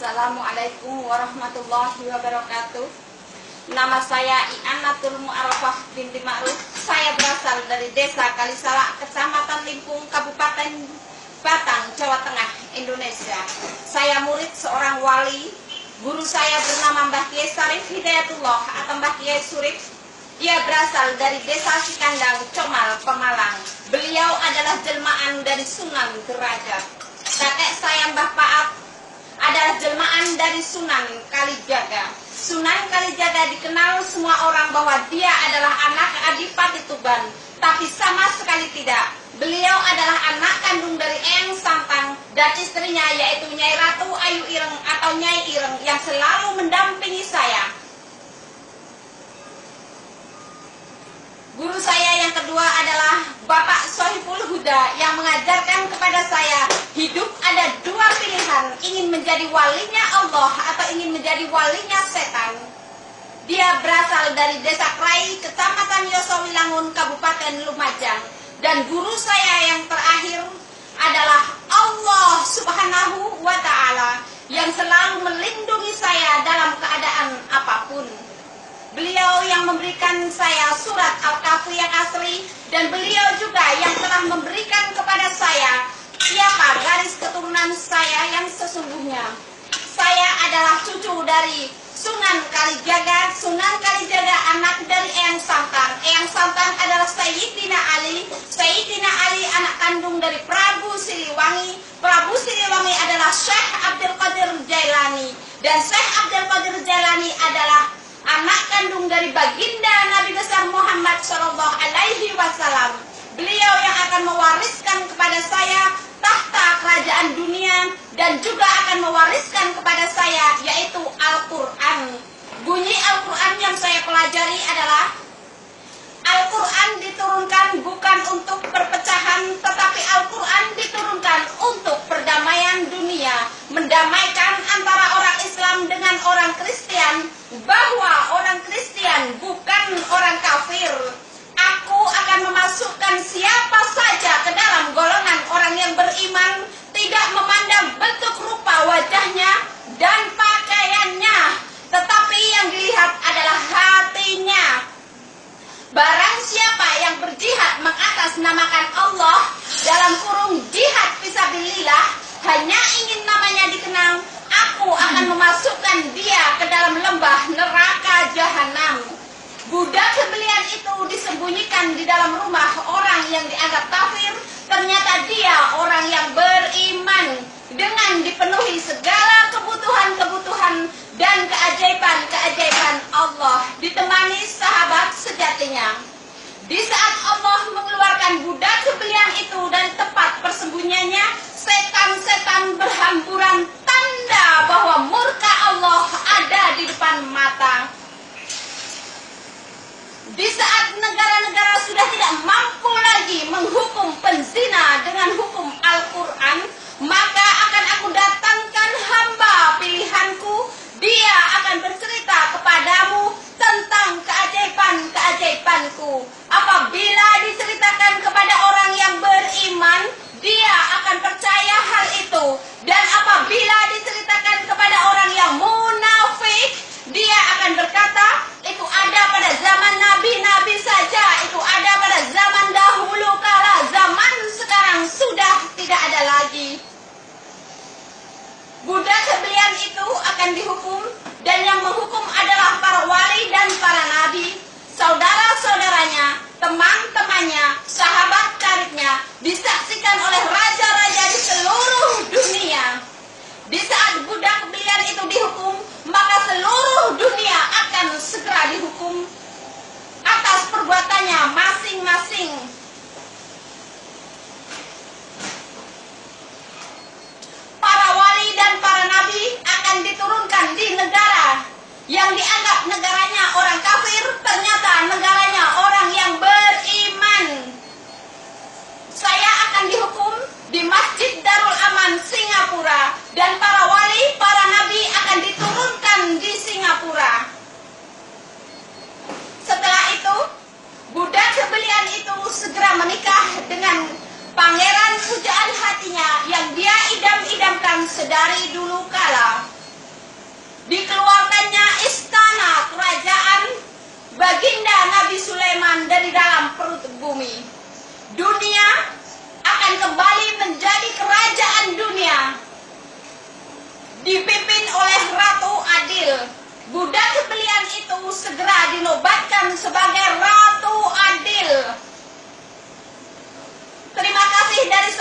Assalamualaikum warahmatullahi wabarakatuh. Nama saya I'anatul Mu'arrafah binti Ma'ruf. Saya berasal dari Desa Kalisala, Kecamatan Limpung, Kabupaten Batang, Jawa Tengah, Indonesia. Saya murid seorang wali. Guru saya bernama Mbah Kiai Sarif Hidayatullah atau Mbah Kiai Surif. Ia berasal dari Desa Sikandang, Comal, Pemalang. Beliau adalah jelmaan dari Sunan Derajat. Kakek saya Mbah Paat adalah jelmaan dari Sunan Kalijaga. Sunan Kalijaga dikenal semua orang bahwa dia adalah anak Adipati Tuban, tapi sama sekali tidak. Beliau adalah anak kandung dari Eyang Sampang dan istrinya yaitu Nyai Ratu Ayu Ireng atau Nyai Ireng yang selalu mendampingi saya. Guru saya yang kedua adalah Bapak Sohibul Huda yang mengajarkan kepada saya hidup ada dua pilihan, ingin menjadi walinya Allah atau ingin menjadi walinya setan. Dia berasal dari Desa Krai, Kecamatan Yosowilangun, Kabupaten Lumajang. Dan guru saya yang terakhir adalah Allah Subhanahu wa Ta'ala yang selalu melindungi saya dalam keadaan apapun. Beliau yang memberikan saya surat Al-Kahfi yang asli, dan beliau juga yang telah memberikan kepada saya siapa garis keturunan saya yang sesungguhnya. Saya adalah cucu dari Sunan Kalijaga. Sunan Kalijaga anak dari Eyang Santang. Eyang Santang adalah Sayyidina Ali. Sayyidina Ali anak kandung dari Prabu Siliwangi. Prabu Siliwangi adalah Syekh Abdul Qadir Jailani. Dan Syekh Abdul Qadir Jailani adalah anak kandung dari baginda Nabi besar Muhammad Shallallahu Alaihi Wasallam. Beliau yang akan mewariskan kepada saya tahta kerajaan dunia dan juga akan mewariskan kepada saya yaitu Al-Quran. Bunyi Al-Quran yang saya pelajari adalah Al-Quran diturunkan bukan untuk perpecahan, tetapi Al-Quran diturunkan untuk perdamaian dunia, mendamaikan antara orang Islam dengan orang Kristen, bahwa orang Kristen bukan orang kafir. Aku akan memasukkan siapa saja ke dalam golongan orang yang beriman, tidak memandang bentuk rupa wajahnya dan pakaiannya, tetapi yang dilihat adalah hatinya. Barang siapa yang berjihad mengatasnamakan Allah dalam kurung jihad fisabilillah, hanya ingin namanya dikenal, aku akan memasukkan dia ke dalam lembah neraka jahanam. Budak sembelian itu disembunyikan di dalam rumah orang yang dianggap kafir. Ternyata dia orang yang beriman dengan dipenuhi segala kebutuhan-kebutuhan dan keajaiban-keajaiban Allah, ditemani sahabat sejatinya. Di saat Allah mengeluarkan budak sembelian itu dari tempat persembunyiannya, setan-setan berhamburan, tanda bahwa murka Allah ada di depan mata. Di saat negara-negara sudah tidak mampu lagi menghukum penzina dengan hukum Al-Quran, maka akan aku datangkan hamba pilihanku. Dia akan bercerita kepadamu tentang keajaiban-keajaibanku. Apabila diceritakan kepada orang yang beriman, dia akan percaya hal itu. Dan apabila diceritakan kepada orang yang munafik, dia akan berkata, itu ada pada zaman nabi-nabi saja, itu ada pada zaman dahulu kala, zaman sekarang sudah tidak ada lagi. Budak sembelian itu akan dihukum, dan yang menghukum adalah para wali dan para nabi, saudara-saudaranya, teman-temannya, sahabat karibnya, disaksikan oleh raja-raja di seluruh dunia. Di saat budak sembelian itu dihukum, maka seluruh dunia akan segera dihukum atas perbuatannya masing-masing. Para wali dan para nabi akan diturunkan di negara yang dianggap negaranya orang kafir, ternyata negaranya orang yang beriman. Saya akan dihukum di Masjid Darul Aman, Singapura, dan para wali, para nabi akan diturunkan di Singapura. Setelah itu, budak sembelian itu segera menikah dengan pangeran pujaan hatinya yang dia idam-idamkan sedari dulu kala. Sulaiman dari dalam perut bumi. Dunia akan kembali menjadi kerajaan dunia dipimpin oleh Ratu Adil. Budak belian itu segera dinobatkan sebagai Ratu Adil. Terima kasih dari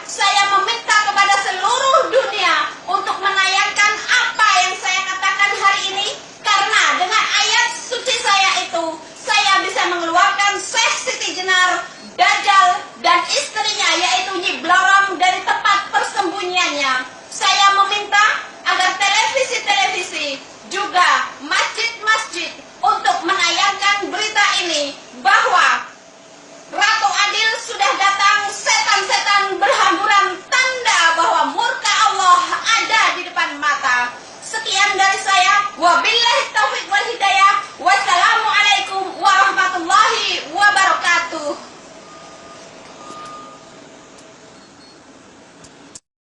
saya meminta kepada seluruh dunia untuk menayangkan apa yang saya katakan hari ini, karena dengan ayat suci saya itu, saya bisa mengeluarkan Syekh Siti Jenar, Dajjal, dan istrinya yaitu Nyi Blorong dari tempat persembunyiannya. Saya meminta agar televisi-televisi, juga masjid-masjid untuk menayangkan berita ini, bahwa Ratu Adil sudah datang, setan-setan berhamburan, tanda bahwa murka Allah ada di depan mata. Sekian dari saya, wabillahi